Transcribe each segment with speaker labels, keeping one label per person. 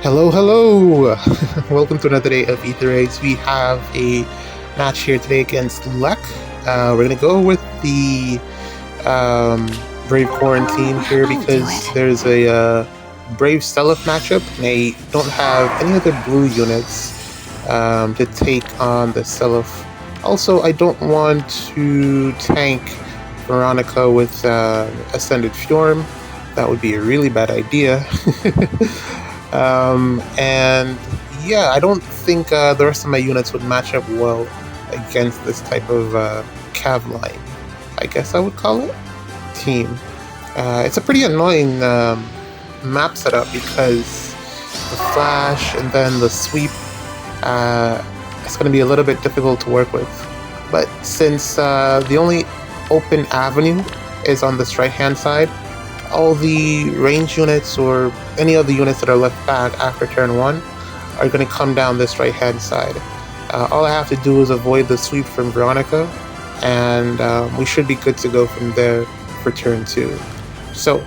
Speaker 1: Hello, hello! Welcome to another day of Ether Race. We have a match here today against Luck. We're gonna go with the Brave Quarantine here because there's a Brave Stealth matchup and they don't have any other blue units to take on the Stealth. Also, I don't want to tank Veronica with Ascended Fjorm. That would be a really bad idea. And yeah, I don't think the rest of my units would match up well against this type of cav line, I guess I would call it, team. It's a pretty annoying map setup because the flash and then the sweep, it's going to be a little bit difficult to work with. But since the only open avenue is on this right hand side, all the range units or any of the units that are left back after turn 1 are going to come down this right hand side. All I have to do is avoid the sweep from Veronica and we should be good to go from there for turn 2. So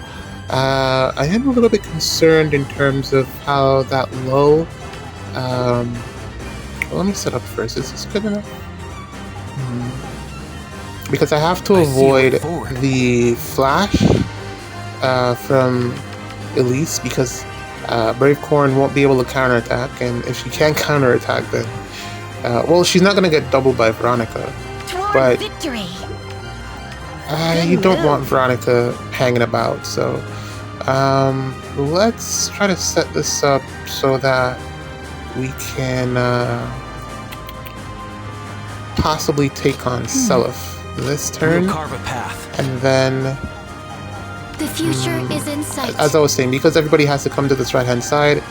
Speaker 1: I am a little bit concerned in terms of how that low, well, let me set up first. Is this good enough? Because I have to avoid the flash from Elise because Brave Corn won't be able to counterattack, and if she can't counterattack then well, she's not gonna get doubled by Veronica, but you don't want Veronica hanging about, so let's try to set this up so that we can possibly take on Seliph this turn,
Speaker 2: we'll carve a path.
Speaker 1: And then
Speaker 3: the future is in sight.
Speaker 1: As I was saying, because everybody has to come to this right-hand side,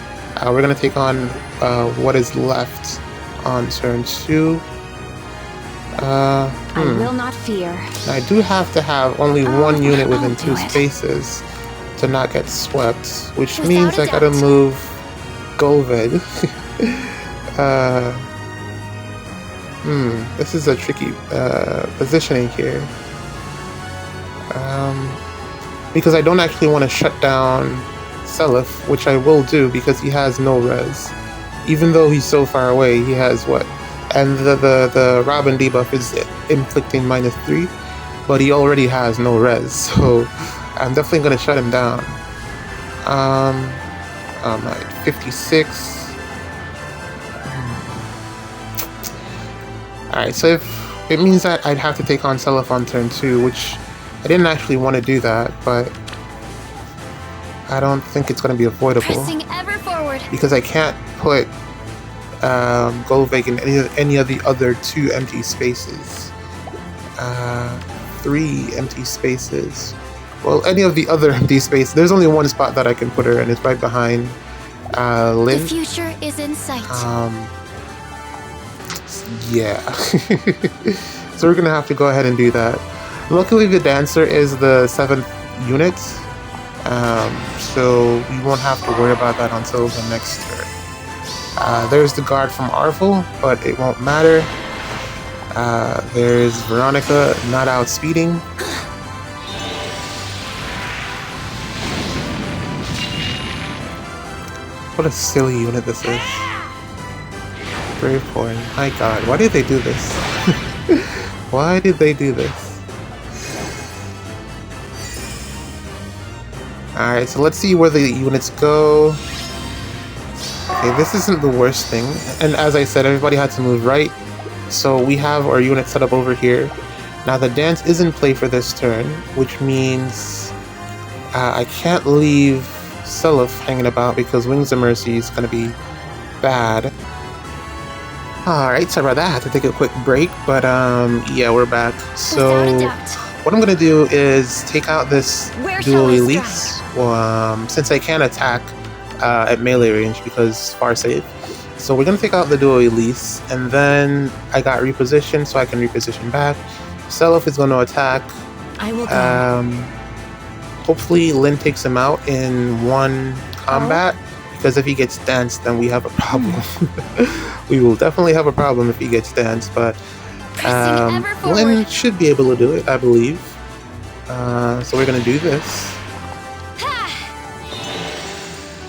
Speaker 1: we're going to take on what is left on turn 2.
Speaker 3: I will not fear.
Speaker 1: Now, I do have to have only one unit within 2 spaces to not get swept, which means I got to move Golved. This is a tricky positioning here. Because I don't actually want to shut down Seliph, which I will do because he has no res. Even though he's so far away, he has what? And the Robin debuff is inflicting -3, but he already has no res, so I'm definitely going to shut him down. Alright, 56. Alright, so if it means that I'd have to take on Seliph on turn 2, which I didn't actually want to do that, but I don't think it's going to be avoidable because I can't put Golveg in any of the other 2 empty spaces. 3 empty spaces. Well, any of the other empty spaces. There's only one spot that I can put her, and it's right behind Lynn.
Speaker 3: The future is in sight.
Speaker 1: Yeah. So we're going to have to go ahead and do that. Luckily, the Dancer is the 7th unit, so we won't have to worry about that until the next turn. There's the guard from Arvel, but it won't matter. There's Veronica not outspeeding. What a silly unit this is. Brave Corn. My god, why did they do this? Why did they do this? Alright, so let's see where the units go. Okay, this isn't the worst thing. And as I said, everybody had to move right. So we have our unit set up over here. Now the dance is in play for this turn, which means I can't leave Seliph hanging about because Wings of Mercy is going to be bad. Alright, sorry about that. I had to take a quick break, but yeah, we're back. So what I'm going to do is take out this Duo Elise. Well, since I can't attack at melee range because far safe. So we're going to take out the Duo Elise, and then I got repositioned so I can reposition back. Seliph is going to attack.
Speaker 3: I will go.
Speaker 1: Hopefully Lynn takes him out in one combat, because if he gets danced, then we have a problem. We will definitely have a problem if he gets danced, but Lynn should be able to do it, I believe. So we're going to do this.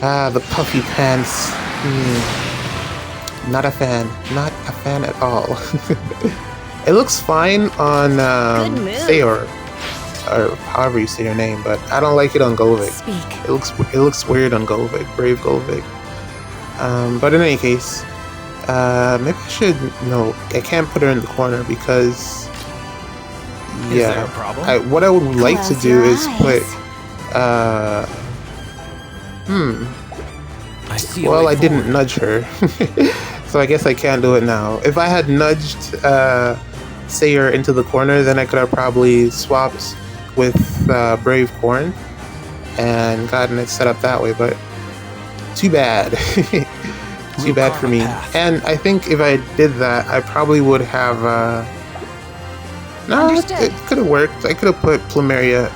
Speaker 1: Ah, the puffy pants. Not a fan. Not a fan at all. It looks fine on
Speaker 3: Good move.
Speaker 1: Thayor, or however you say your name, but I don't like it on Golvik.
Speaker 3: Speak.
Speaker 1: It looks weird on Golvik, Brave Golvik. But in any case, maybe I should. No, I can't put her in the corner because.
Speaker 2: Is there a problem?
Speaker 1: What I would like to
Speaker 3: Close
Speaker 1: do
Speaker 3: your
Speaker 1: is put.
Speaker 3: eyes.
Speaker 2: I see a
Speaker 1: Well,
Speaker 2: way
Speaker 1: I didn't
Speaker 2: forward.
Speaker 1: nudge her, so I guess I can't do it now. If I had nudged Sayer into the corner, then I could have probably swapped with Brave Corn and gotten it set up that way, but too bad. Too bad for me. And I think if I did that, I probably would have... No,
Speaker 3: Understood.
Speaker 1: it could have worked. I could have put Plumeria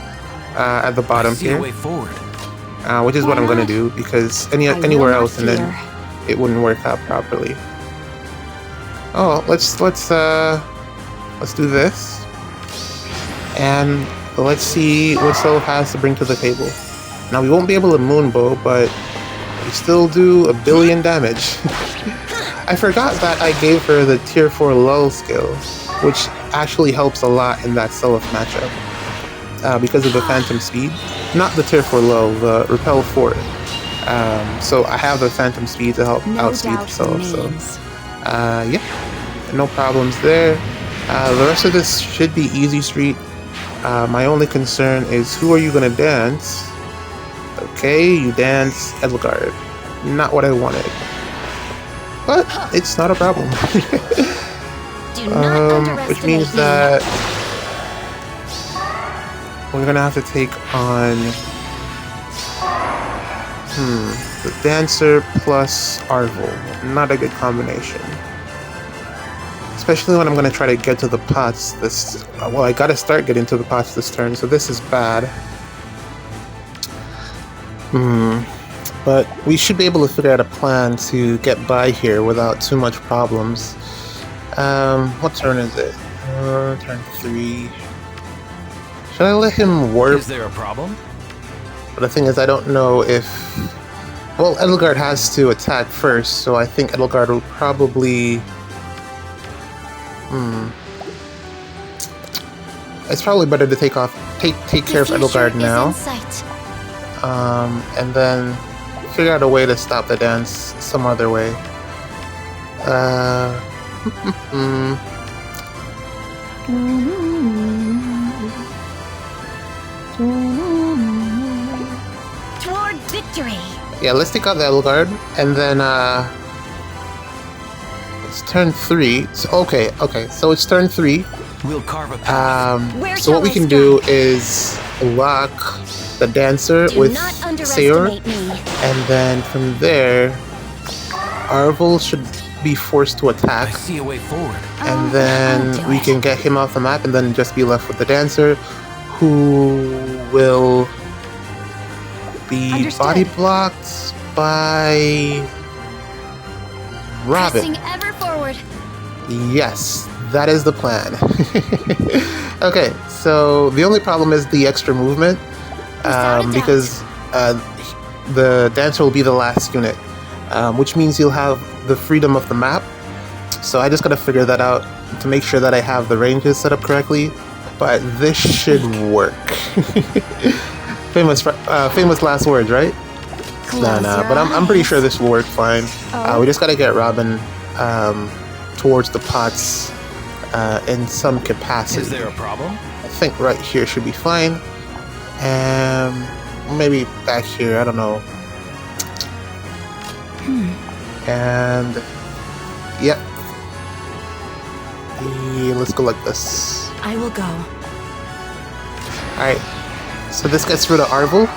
Speaker 1: at the
Speaker 2: I
Speaker 1: bottom
Speaker 2: see
Speaker 1: here.
Speaker 2: a way forward.
Speaker 1: Which is
Speaker 3: Why
Speaker 1: what I'm gonna
Speaker 3: not?
Speaker 1: do, because
Speaker 3: I will
Speaker 1: anywhere
Speaker 3: not
Speaker 1: else and then
Speaker 3: fear.
Speaker 1: it wouldn't work out properly. Oh, let's do this, and let's see what Sylph has to bring to the table. Now we won't be able to moonbow, but we still do 1 billion damage. I forgot that I gave her the tier 4 lull skill, which actually helps a lot in that Sylph matchup. Because of the phantom speed, not the tier 4 low, the repel 4. So I have the phantom speed to help
Speaker 3: No
Speaker 1: outspeed
Speaker 3: doubt
Speaker 1: Sylph. So
Speaker 3: remains.
Speaker 1: yeah, no problems there. The rest of this should be easy street. My only concern is who are you gonna dance? Okay, you dance Edelgard. Not what I wanted, but it's not a problem.
Speaker 3: Do not underestimate
Speaker 1: Which means
Speaker 3: me.
Speaker 1: that we're gonna have to take on the Dancer plus Arvel. Not a good combination. Especially when I'm gonna try to get to the pots this... Well, I gotta start getting to the pots this turn, so this is bad. But we should be able to figure out a plan to get by here without too much problems. What turn is it? Turn 3. Should I let him warp?
Speaker 2: Is there a problem?
Speaker 1: But the thing is, I don't know if... Well, Edelgard has to attack first, so I think Edelgard will probably... It's probably better to take care of
Speaker 3: The
Speaker 1: Edelgard
Speaker 3: future is
Speaker 1: now,
Speaker 3: in sight.
Speaker 1: and then figure out a way to stop the dance some other way.
Speaker 3: Toward victory.
Speaker 1: Yeah, let's take out the Edelgard, and then it's turn 3. So, okay, so it's turn 3.
Speaker 2: We'll carve a path.
Speaker 3: Where
Speaker 1: So what we
Speaker 3: shall I
Speaker 1: can do is lock the Dancer
Speaker 3: Do
Speaker 1: with
Speaker 3: not
Speaker 1: Sayor,
Speaker 3: underestimate me.
Speaker 1: and then from there, Arvel should be forced to
Speaker 2: I
Speaker 1: attack,
Speaker 2: see a way forward.
Speaker 1: and
Speaker 3: I'll
Speaker 1: then
Speaker 3: do
Speaker 1: we
Speaker 3: it.
Speaker 1: can get him off the map, and then just be left with the Dancer, who will be
Speaker 3: Understood.
Speaker 1: body blocked by Robin.
Speaker 3: Pressing ever forward.
Speaker 1: Yes, that is the plan. Okay, so the only problem is the extra movement,
Speaker 3: Without a doubt.
Speaker 1: because the Dancer will be the last unit, which means you'll have the freedom of the map. So I just gotta figure that out to make sure that I have the ranges set up correctly. But this should work. famous last words, right?
Speaker 3: Close
Speaker 1: Nah,
Speaker 3: your
Speaker 1: but I'm pretty
Speaker 3: eyes.
Speaker 1: sure this will work fine.
Speaker 3: Oh.
Speaker 1: We just gotta get Robin towards the pots in some capacity.
Speaker 2: Is there a problem?
Speaker 1: I think right here should be fine. And maybe back here, I don't know. And yep. Yeah, let's go like this.
Speaker 3: I will go.
Speaker 1: Alright. So this gets rid of Arvel.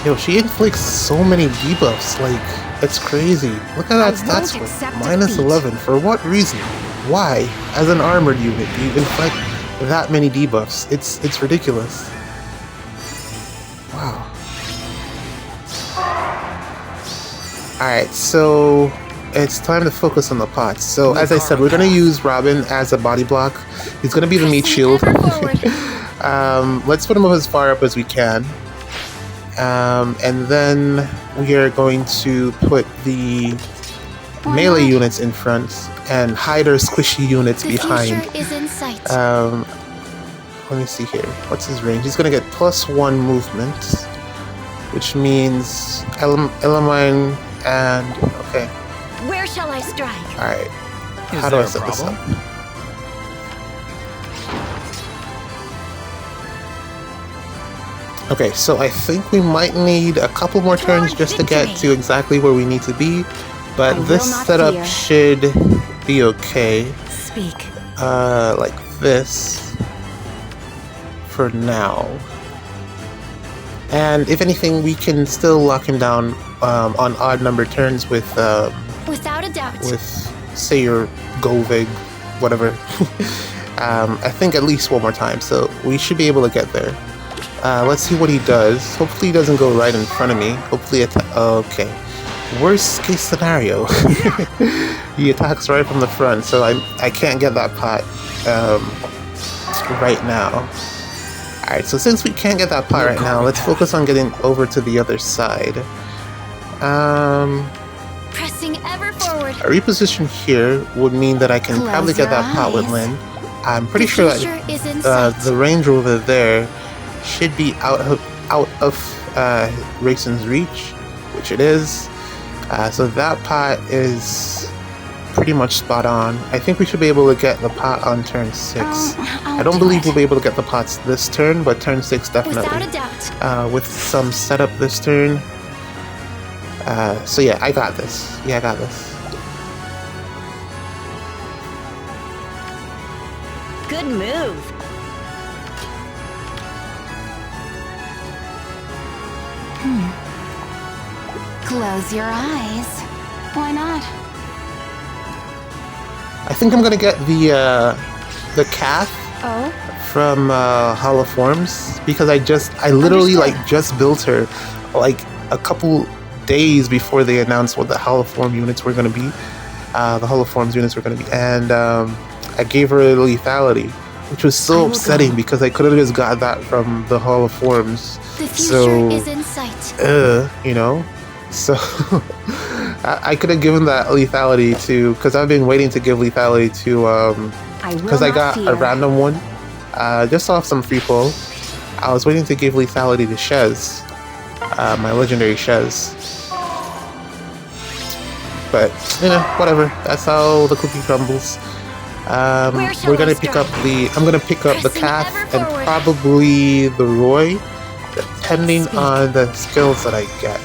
Speaker 1: Yo, she inflicts so many debuffs, like, it's crazy. Look at that
Speaker 3: I
Speaker 1: stat
Speaker 3: won't
Speaker 1: swing.
Speaker 3: accept
Speaker 1: Minus
Speaker 3: defeat.
Speaker 1: 11. For what reason? Why? As an armored unit, do you inflict that many debuffs? It's ridiculous. Wow. Alright, so it's time to focus on the pots. So as I said, we're gonna use Robin as a body block. He's gonna be the meat
Speaker 3: Pressing
Speaker 1: shield.
Speaker 3: ever forward.
Speaker 1: Let's put him as far up as we can. And then we are going to put the
Speaker 3: Why
Speaker 1: melee
Speaker 3: not?
Speaker 1: units in front and hide our squishy units
Speaker 3: The
Speaker 1: behind.
Speaker 3: future is in sight.
Speaker 1: Let me see here. What's his range? He's gonna get +1 movement, which means Elamine and okay.
Speaker 3: Where shall I strike?
Speaker 1: All right.
Speaker 2: Is
Speaker 1: How do I
Speaker 2: there a
Speaker 1: set this
Speaker 2: problem?
Speaker 1: up? Okay, so I think we might need a couple more turns
Speaker 3: Toward
Speaker 1: just to get
Speaker 3: victory.
Speaker 1: to exactly where we need to be, but
Speaker 3: I will
Speaker 1: this
Speaker 3: not
Speaker 1: setup
Speaker 3: fear.
Speaker 1: should be okay.
Speaker 3: Speak.
Speaker 1: Like this for now. And if anything, we can still lock him down on odd number turns with
Speaker 3: Without a doubt.
Speaker 1: say your Govig, whatever. I think at least one more time, so we should be able to get there. Let's see what he does. Hopefully he doesn't go right in front of me. Hopefully okay. Worst case scenario. He attacks right from the front, so I can't get that pot right now. Alright, so since we can't get that pot right now, let's focus on getting over to the other side.
Speaker 3: Pressing ever forward.
Speaker 1: A reposition here would mean that I can
Speaker 3: Close
Speaker 1: probably get
Speaker 3: your
Speaker 1: that pot with
Speaker 3: eyes.
Speaker 1: Lynn. I'm pretty
Speaker 3: The
Speaker 1: sure
Speaker 3: future
Speaker 1: that
Speaker 3: is in sight.
Speaker 1: the range over there should be out of Rayson's reach, which it is. So that pot is pretty much spot on. I think we should be able to get the pot on turn 6.
Speaker 3: I'll
Speaker 1: I don't
Speaker 3: do
Speaker 1: believe
Speaker 3: it.
Speaker 1: we'll be able to get the pots this turn, but turn 6 definitely.
Speaker 3: Without a doubt.
Speaker 1: With some setup this turn. So yeah, I got this. Yeah, I got this.
Speaker 3: Good move. Close your eyes. Why not?
Speaker 1: I think I'm gonna get the calf
Speaker 3: Oh?
Speaker 1: from Hollow Forms because I literally
Speaker 3: Understood.
Speaker 1: just built her like a couple days before they announced what the Hollow Form units were gonna be. The Hollow Forms units were gonna be, and I gave her a lethality, which was
Speaker 3: I
Speaker 1: so
Speaker 3: will
Speaker 1: upsetting
Speaker 3: go.
Speaker 1: because I could have just got that from the Hollow Forms.
Speaker 3: The future
Speaker 1: So,
Speaker 3: is in sight.
Speaker 1: you know, so I could have given that lethality to because I've been waiting to give lethality to
Speaker 3: I will
Speaker 1: because I
Speaker 3: not
Speaker 1: got
Speaker 3: fear.
Speaker 1: a random one just off some free pull. I was waiting to give lethality to Shez, my legendary Shez. But you know, whatever. That's how the cookie crumbles.
Speaker 3: Where shall
Speaker 1: We're gonna
Speaker 3: I
Speaker 1: pick up
Speaker 3: strike?
Speaker 1: I'm gonna pick up the
Speaker 3: Pressing
Speaker 1: calf
Speaker 3: ever
Speaker 1: and
Speaker 3: forward.
Speaker 1: probably the Roy, depending
Speaker 3: Speak.
Speaker 1: on the skills that I get.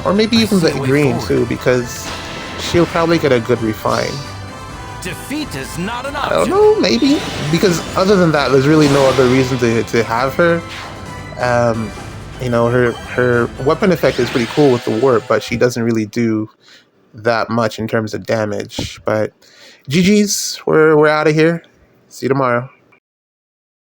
Speaker 1: Or maybe even
Speaker 2: see
Speaker 1: the
Speaker 2: a way
Speaker 1: green
Speaker 2: forward.
Speaker 1: too, because she'll probably get a good refine.
Speaker 2: Defeat is not an
Speaker 1: I don't
Speaker 2: option.
Speaker 1: know, maybe because other than that, there's really no other reason to have her. You know, her weapon effect is pretty cool with the warp, but she doesn't really do that much in terms of damage. But GG's, we're out of here. See you tomorrow.